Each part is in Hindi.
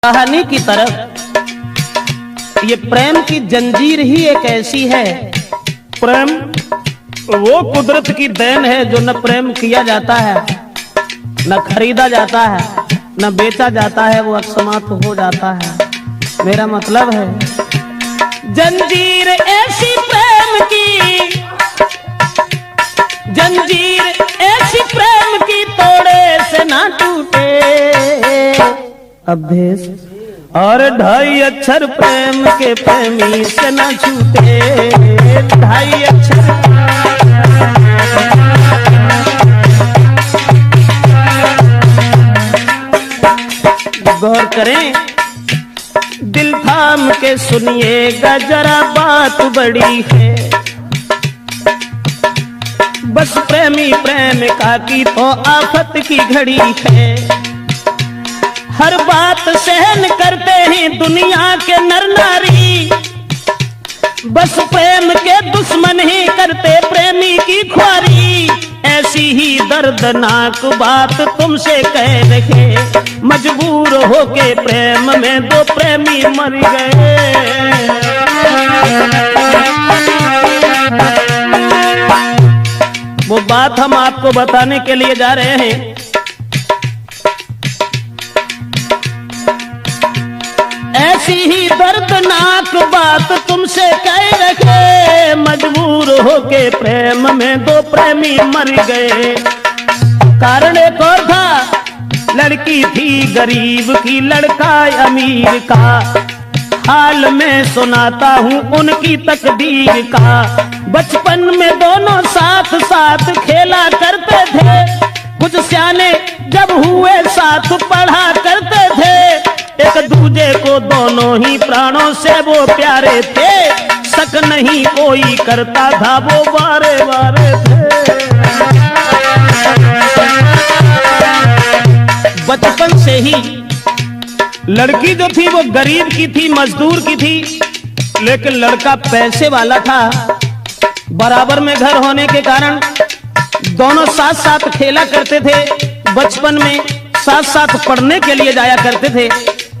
कहानी की तरफ ये प्रेम की जंजीर ही एक ऐसी है। प्रेम वो कुदरत की देन है जो न प्रेम किया जाता है, न खरीदा जाता है, न बेचा जाता है, वो अकस्मात हो जाता है। मेरा मतलब है जंजीर ऐसी प्रेम की, जंजीर ऐसी प्रेम की तोड़े से ना टूटे अभेस, और ढाई अक्षर प्रेम के प्रेमी से ना छूटे। ढाई अक्षर गौर करें, दिल थाम के सुनिएगा जरा बात बड़ी है। बस प्रेमी प्रेमिका की तो आफत की घड़ी है। हर बात सहन करते हैं दुनिया के नर नारी, बस प्रेम के दुश्मन ही करते प्रेमी की ख्वारी। ऐसी ही दर्दनाक बात तुमसे कह रहे, मजबूर होके प्रेम में दो प्रेमी मर गए। वो बात हम आपको बताने के लिए जा रहे हैं। ऐसी ही दर्दनाक बात तुमसे कह रखे, मजबूर होके प्रेम में दो प्रेमी मर गए। कारण एक और था, लड़की थी गरीब की, लड़का अमीर का। हाल में सुनाता हूँ उनकी तकदीर का। बचपन में दोनों साथ साथ खेला करते थे, कुछ सियाने जब हुए साथ पढ़ा करते थे। एक दूजे को दोनों ही प्राणों से वो प्यारे थे, शक नहीं कोई करता था वो बारे बारे थे। बचपन से ही लड़की जो थी वो गरीब की थी, मजदूर की थी, लेकिन लड़का पैसे वाला था। बराबर में घर होने के कारण दोनों साथ साथ खेला करते थे। बचपन में साथ साथ पढ़ने के लिए जाया करते थे,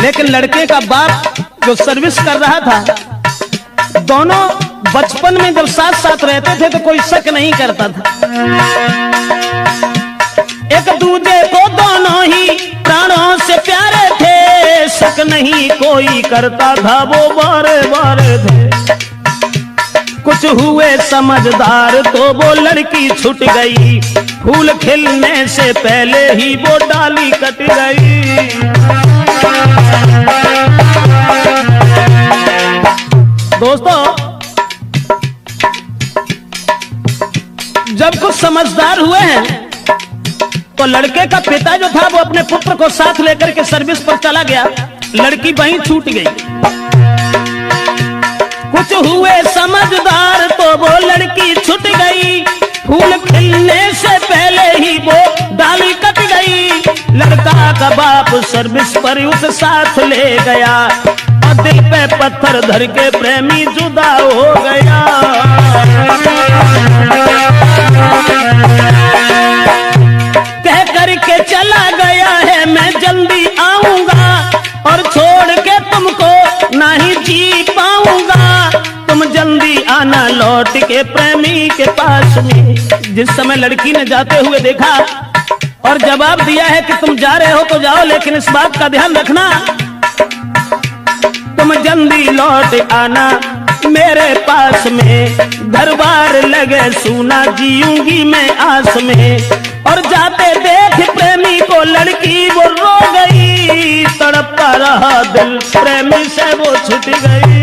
लेकिन लड़के का बाप जो सर्विस कर रहा था। दोनों बचपन में जब साथ साथ रहते थे तो कोई शक नहीं करता था। एक दूजे को दोनों ही प्राणों से प्यारे थे, शक नहीं कोई करता था वो बारे बारे थे। कुछ हुए समझदार तो वो लड़की छूट गई, फूल खिलने से पहले ही वो डाली कट गई। दोस्तों, जब कुछ समझदार हुए हैं तो लड़के का पिता जो था वो अपने पुत्र को साथ लेकर के सर्विस पर चला गया, लड़की वहीं छूट गई। कुछ हुए समझदार तो वो लड़की छूट गई, फूल खिलने से पहले ही वो डाली कट गई। लड़का का बाप सर्विस पर उसे साथ ले गया और दिल पे पत्थर धर के प्रेमी जुदा हो गया। कह करके चला गया है मैं जल्दी आऊंगा, और छोड़ के तुमको नहीं जी पाऊंगा। तुम जल्दी आना लौट के प्रेमी के पास में। जिस समय लड़की ने जाते हुए देखा और जवाब दिया है कि तुम जा रहे हो तो जाओ, लेकिन इस बात का ध्यान रखना तुम जल्दी लौट आना मेरे पास में। घर बार लगे सूना जीऊंगी मैं आस में। और जाते देख प्रेमी को लड़की वो रो गई, तड़पता रहा दिल प्रेमी से वो छूट गई।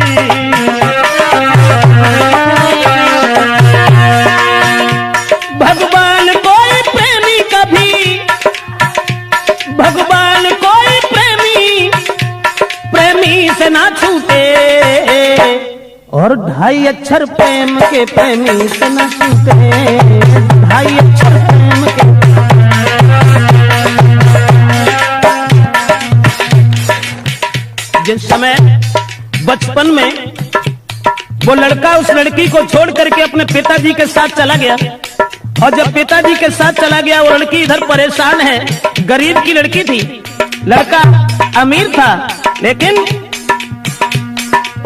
भगवान कोई प्रेमी कभी, भगवान कोई प्रेमी प्रेमी से ना छूटे, और ढाई अक्षर प्रेम के प्रेमी से ना छूटे। ढाई अक्षर प्रेम के। जिस समय बचपन में वो लड़का उस लड़की को छोड़ करके अपने पिताजी के साथ चला गया, और जब पिताजी के साथ चला गया वो लड़की इधर परेशान है, गरीब की लड़की थी, लड़का अमीर था। लेकिन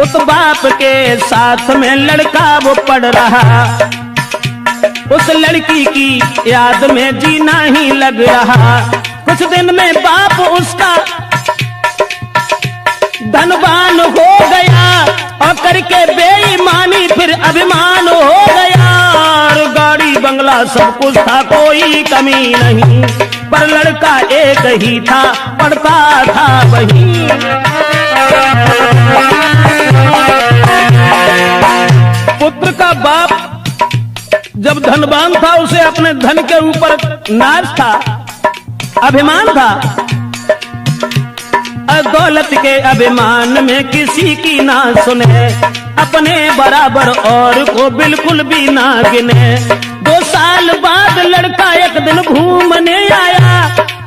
उस बाप के साथ में लड़का वो पढ़ रहा, उस लड़की की याद में जीना ही लग रहा। कुछ दिन में बाप उसका धनवान हो गया और करके बेईमानी फिर अभिमान हो गया। और गाड़ी बंगला सब कुछ था, कोई कमी नहीं, पर लड़का एक ही था, पढ़ता था वही। पुत्र का बाप जब धनवान था, उसे अपने धन के ऊपर नाज था, अभिमान था। दौलत के अभिमान में किसी की ना सुने, अपने बराबर और को बिल्कुल भी ना गिने। 2 साल बाद लड़का एक दिन घूमने आया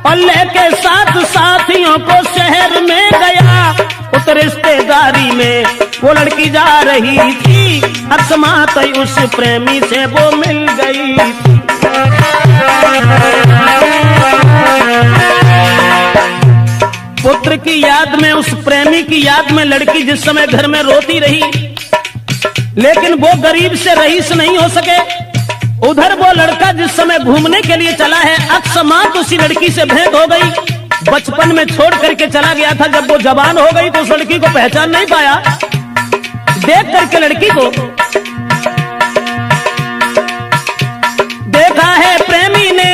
और लेके 7 साथियों को शहर में गया। उस रिश्तेदारी में वो लड़की जा रही थी, अकस्मात उस प्रेमी से वो मिल गई थी। पुत्र की याद में, उस प्रेमी की याद में लड़की जिस समय घर में रोती रही, लेकिन वो गरीब से रईस नहीं हो सके। उधर वो लड़का जिस समय घूमने के लिए चला है, अकस्मात उसी लड़की से भेंट हो गई। बचपन में छोड़ करके चला गया था, जब वो जवान हो गई तो उस लड़की को पहचान नहीं पाया। देख करके लड़की को देखा है प्रेमी ने,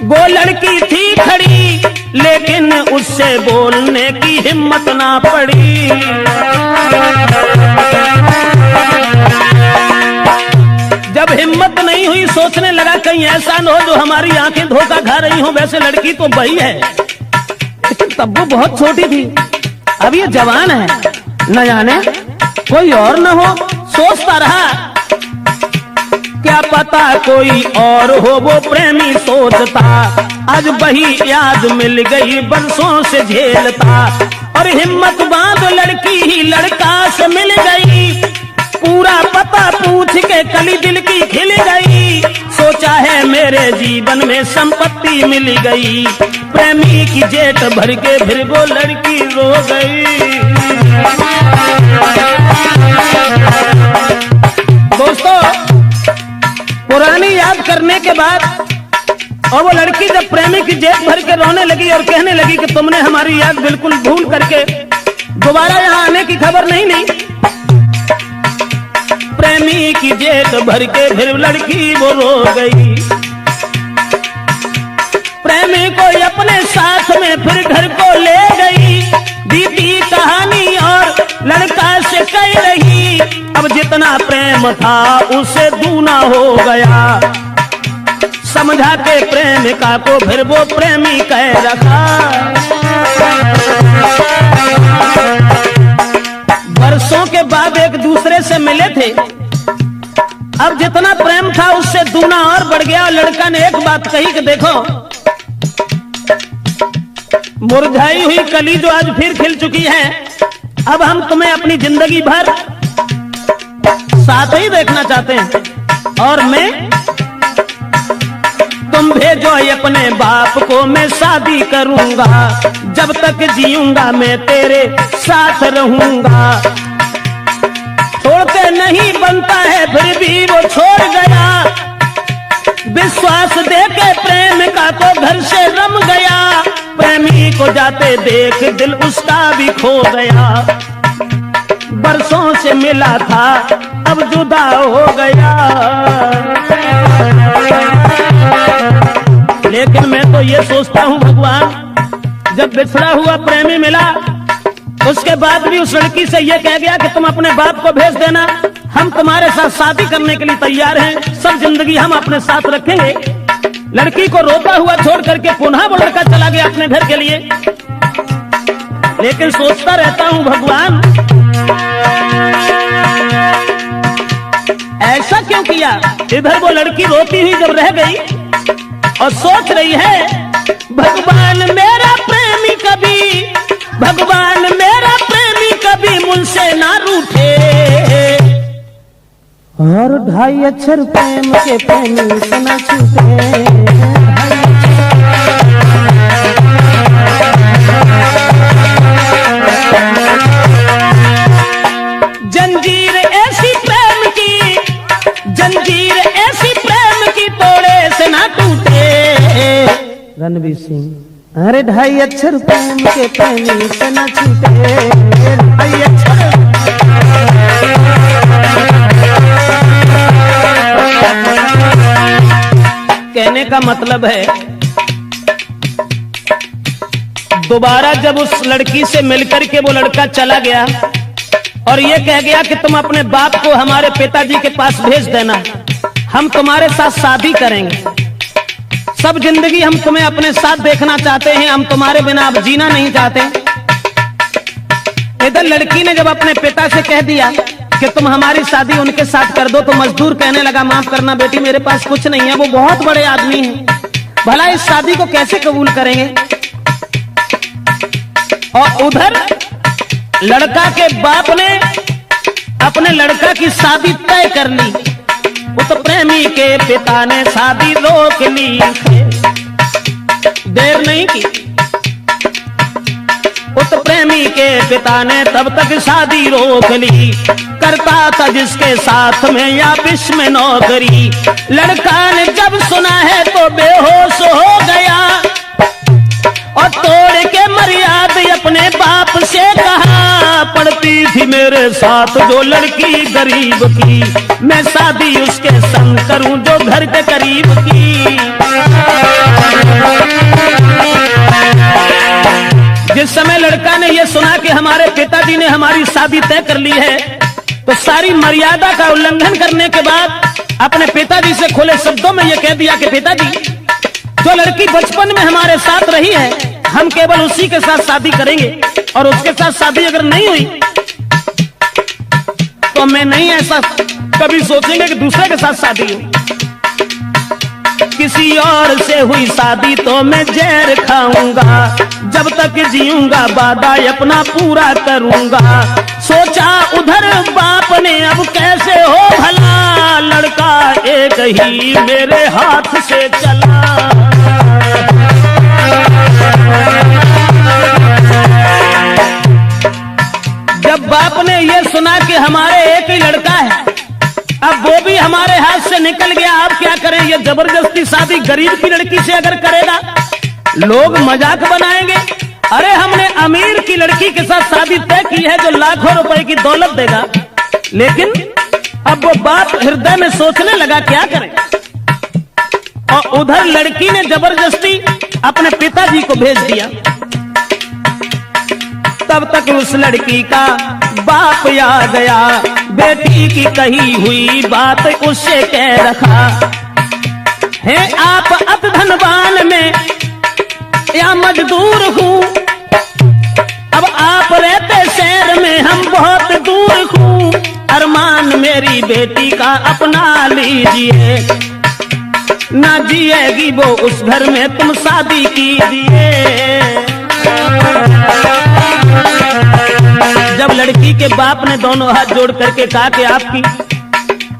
वो लड़की थी खड़ी, लेकिन उससे बोलने की हिम्मत ना पड़ी। जब हिम्मत नहीं हुई, सोचने लगा कहीं ऐसा न हो जो हमारी आंखें धोखा खा रही हो। वैसे लड़की तो वही है, लेकिन तब वो बहुत छोटी थी, अब ये जवान है, न जाने कोई और न हो। सोचता रहा, क्या पता कोई और हो, वो प्रेमी सोचता। आज वही याद मिल गई, बरसों से झेलता, और हिम्मत बांध लड़की ही लड़का से मिल गई। पूरा पता पूछ के कली दिल की खिल गई, सोचा है मेरे जीवन में संपत्ति मिल गई। प्रेमी की जेठ भर के फिर वो लड़की रो गई। दोस्तों, पुरानी याद करने के बाद और वो लड़की जब प्रेमी की जेब भर के रोने लगी और कहने लगी कि तुमने हमारी याद बिल्कुल भूल करके दोबारा यहाँ आने की खबर नहीं ली। प्रेमी की जेब भर के फिर लड़की वो रो गई। प्रेमी को अपने साथ में फिर घर को ले गई, बीती कहानी और लड़का से कह रही। अब जितना प्रेम था उसे दूना हो गया, समझा के प्रेमिका को फिर वो प्रेमी कह रखा। वर्षों के बाद एक दूसरे से मिले थे, अब जितना प्रेम था उससे दूना और बढ़ गया। और लड़का ने एक बात कही कि देखो, मुरझाई हुई कली जो आज फिर खिल चुकी है, अब हम तुम्हें अपनी जिंदगी भर साथ ही देखना चाहते हैं। और मैं, तुम भेजो अपने बाप को, मैं शादी करूंगा, जब तक जीऊंगा मैं तेरे साथ रहूंगा। छोड़ते नहीं बनता है, फिर भी वो छोड़ गया। विश्वास देके प्रेमिका को घर से रम गया। प्रेमी को जाते देख दिल उसका भी खो गया। बरसों से मिला था, अब जुदा हो गया। लेकिन मैं तो ये सोचता हूँ भगवान, जब बिछड़ा हुआ प्रेमी मिला, उसके बाद भी उस लड़की से ये कह गया कि तुम अपने बाप को भेज देना, हम तुम्हारे साथ शादी करने के लिए तैयार हैं, सब जिंदगी हम अपने साथ रखेंगे। लड़की को रोता हुआ छोड़ करके पुनः वो लड़का चला गया अपने घर के लिए। लेकिन सोचता रहता हूँ भगवान, ऐसा क्यों किया। इधर वो लड़की रोती हुई जब रह गई और सोच रही है, भगवान मेरा प्रेमी कभी, भगवान मेरा प्रेमी कभी मुझसे ना रूठे। और 2.5 अक्षर प्रेम के प्रेमी से ना छूटे। अरे 2.5 अक्षर प्रेम के प्रेमी से न छूटे, 2.5 अक्षर। कहने का मतलब है दोबारा जब उस लड़की से मिलकर के वो लड़का चला गया और ये कह गया कि तुम अपने बाप को हमारे पिताजी के पास भेज देना, हम तुम्हारे साथ शादी करेंगे, सब जिंदगी हम तुम्हें अपने साथ देखना चाहते हैं, हम तुम्हारे बिना अब जीना नहीं चाहते। इधर लड़की ने जब अपने पिता से कह दिया कि तुम हमारी शादी उनके साथ कर दो, तो मजदूर कहने लगा माफ करना बेटी, मेरे पास कुछ नहीं है, वो बहुत बड़े आदमी हैं, भला इस शादी को कैसे कबूल करेंगे। और उधर लड़का के बाप ने अपने लड़का की शादी तय कर ली, उस प्रेमी के पिता ने शादी रोक ली, देर नहीं की। उस प्रेमी के पिता ने तब तक शादी रोक ली, करता था जिसके साथ में या विश्व में नौकरी। लड़का ने जब सुना है तो बेहोश हो गया और तोड़ के मर्यादा अपने बाप से कहा, पड़ती थी मेरे साथ जो लड़की गरीब की, मैं शादी उसके संग करूं जो घर के करीब की। जिस समय लड़का ने यह सुना कि हमारे पिताजी ने हमारी शादी तय कर ली है, तो सारी मर्यादा का उल्लंघन करने के बाद अपने पिताजी से खुले शब्दों में यह कह दिया कि पिताजी, जो लड़की बचपन में हमारे साथ रही है हम केवल उसी के साथ शादी करेंगे, और उसके साथ शादी अगर नहीं हुई तो मैं नहीं ऐसा कभी सोचेंगे कि दूसरे के साथ शादी हो। किसी और से हुई शादी तो मैं जहर खाऊंगा, जब तक जीऊंगा वादा अपना पूरा करूंगा। सोचा उधर बाप ने अब कैसे हो भला, लड़का एक ही मेरे हाथ से चला। जब बाप ने यह सुना कि हमारे एक ही लड़का है, अब वो भी हमारे हाथ से निकल गया, अब क्या करें। ये जबरदस्ती शादी गरीब की लड़की से अगर करेगा लोग मजाक बनाएंगे, अरे हमने अमीर की लड़की के साथ शादी तय की है जो लाखों रुपए की दौलत देगा। लेकिन अब वो बाप हृदय में सोचने लगा क्या करें, और उधर लड़की ने जबरदस्ती अपने पिताजी को भेज दिया। तब तक उस लड़की का बाप आ गया, बेटी की कही हुई बात उससे कह रखा है, आप अब धनवान में या मजदूर हूँ, अब आप रहते शहर में हम बहुत दूर हूँ, अरमान मेरी बेटी का अपना लीजिए, ना जिएगी वो उस घर में तुम शादी कीजिए। जब लड़की के बाप ने दोनों हाथ जोड़ करके कहा कि आपकी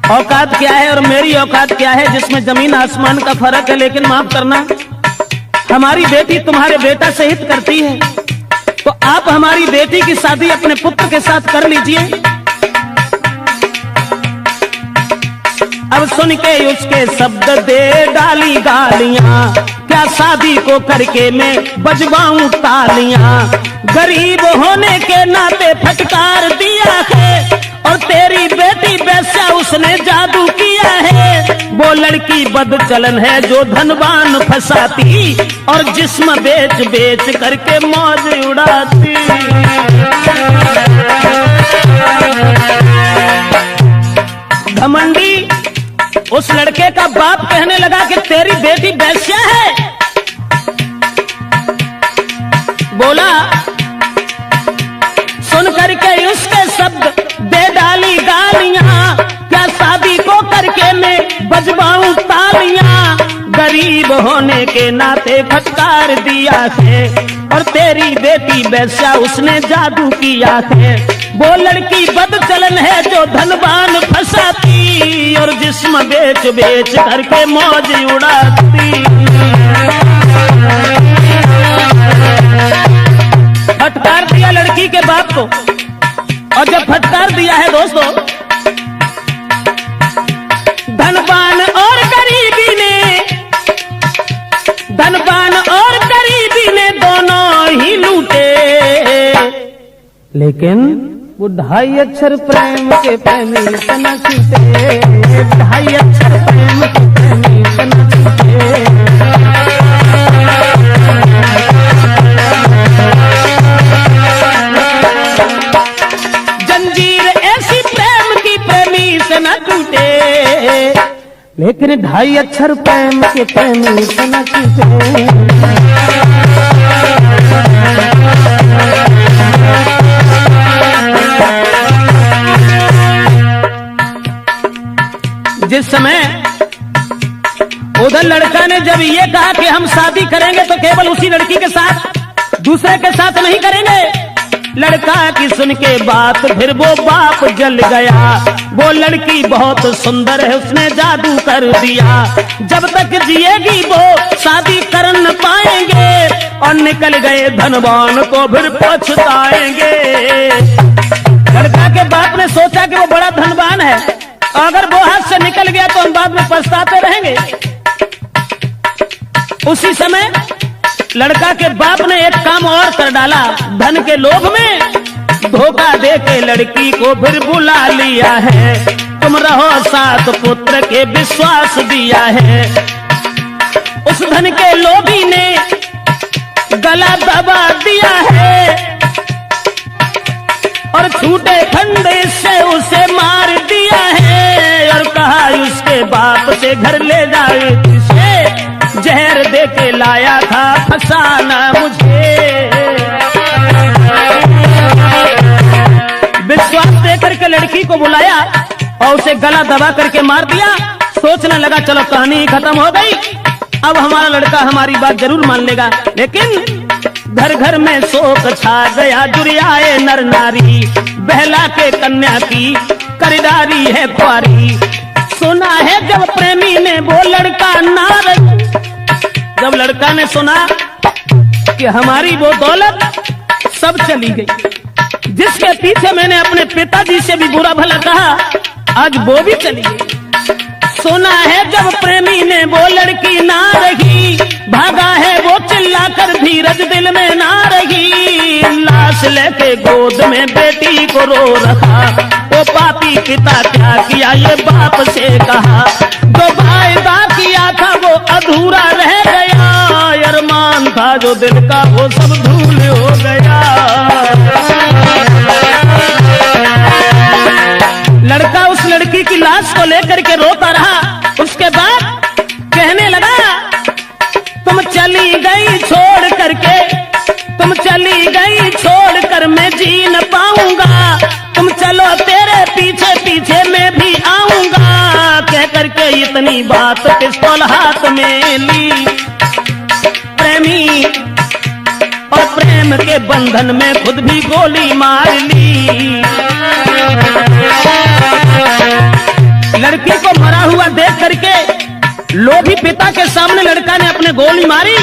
औकात क्या है और मेरी औकात क्या है, जिसमें जमीन आसमान का फर्क है, लेकिन माफ करना हमारी बेटी तुम्हारे बेटा से हित करती है, तो आप हमारी बेटी की शादी अपने पुत्र के साथ कर लीजिए। अब सुन के उसके शब्द दे डाली गालियां, क्या शादी को करके मैं बजवाऊं तालियां, गरीब होने के नाते फटकार दिया है, और तेरी बेटी वैसा उसने जादू किया है। वो लड़की बदचलन है जो धनवान फंसाती, और जिस्म बेच बेच करके मौज उड़ाती। घमंडी उस लड़के का बाप कहने लगा कि तेरी बेटी वैश्या है। बोला सुन करके उसके शब्द दे डाली गालियां, क्या शादी को करके मैं बजवाऊं तालियां, गरीब होने के नाते फटकार दिया है, और तेरी बेटी वैश्या उसने जादू किया है। वो लड़की बदचलन है जो धनवान फंसाती, और जिस्म बेच बेच करके मौज उड़ाती। फटकार दिया लड़की के बाप को, और जब फटकार दिया है दोस्तों, धनवान और गरीबी ने लेकिन वो 2.5 अक्षर प्रेम के प्रेमी से न छूटे, 2.5 अक्षर प्रेम के प्रेमी से न छूटे। जंजीर ऐसी प्रेम की प्रेमी से न टूटे, लेकिन 2.5 अक्षर प्रेम के प्रेमी से न छूटे। जिस समय उधर लड़का ने जब ये कहा कि हम शादी करेंगे तो केवल उसी लड़की के साथ, दूसरे के साथ नहीं करेंगे, लड़का की सुन के बात फिर वो बाप जल गया। वो लड़की बहुत सुंदर है, उसने जादू कर दिया, जब तक जिएगी वो शादी कर न पाएंगे, और निकल गए धनवान को फिर पछताएंगे। लड़का के बाप ने सोचा कि वो बड़ा धनवान है, अगर वो हाथ से निकल गया तो हम बाद में पछताते रहेंगे। उसी समय लड़का के बाप ने एक काम और कर डाला, धन के लोभ में धोखा दे के लड़की को फिर बुला लिया है। तुम रहो साथ, पुत्र के विश्वास दिया है। उस धन के लोभी ने गला दबा दिया है, और छूटे खंडे से उसे मार दिया है, और कहा उसके बाप से घर ले जाए, जिसे जहर दे के लाया था फसाना मुझे। विश्वास दे करके लड़की को बुलाया और उसे गला दबा करके मार दिया। सोचने लगा चलो कहानी खत्म हो गई, अब हमारा लड़का हमारी बात जरूर मान लेगा। लेकिन घर घर में शोक छा गया, जुरियाए नर नारी, बहला के कन्या की खरीदारी है ख्वारी। सुना है जब प्रेमी ने वो लड़का नार, जब लड़का ने सुना कि हमारी वो दौलत सब चली गई, जिसके पीछे मैंने अपने पिताजी से भी बुरा भला कहा, आज वो भी चली गई। सुना है जब प्रेमी ने वो लड़की ना रही, भागा है वो चिल्लाकर धीरज दिल में ना रही, लाश लेके गोद में बेटी को रो रहा। वो पापी पिता क्या किया ये बाप से कहा, जो वायदा किया था वो अधूरा रह गया, अरमान था जो दिल का वो सब धूल हो गया। लड़का उस लड़की की लाश को लेकर के रोता रहा। उसके बाद कहने लगा, तुम चली गई छोड़ करके, तुम चली गई छोड़ कर मैं जी न पाऊंगा, तुम चलो तेरे पीछे पीछे मैं भी आऊंगा। कह करके इतनी बात पिस्तौल हाथ में ली, प्रेमी और प्रेम के बंधन में खुद भी गोली मार ली। लड़की को मरा हुआ देख करके लोभी पिता के सामने लड़का ने अपने गोली मारी।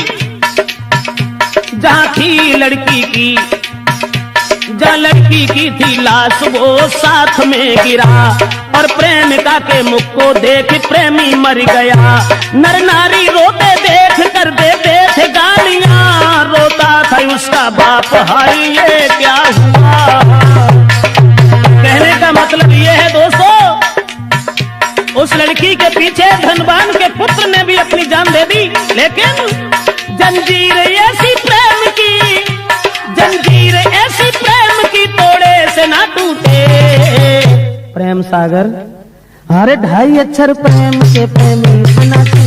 जहां थी लड़की की, जहां लड़की की थी लाश वो साथ में गिरा, और प्रेमिका के मुख को देख प्रेमी मर गया। नर नारी रोते देख कर देते थे गालियां, रोता था उसका बाप, हाय ये क्या हुआ। कहने का मतलब ये है दोस्तों, उस लड़की के पीछे धनवान के पुत्र ने भी अपनी जान दे दी, लेकिन जंजीर ऐसी प्रेम की, जंजीर ऐसी प्रेम की तोड़े से ना टूटे। प्रेम सागर, अरे 2.5 अक्षर प्रेम के प्रेमी से ना टूटे।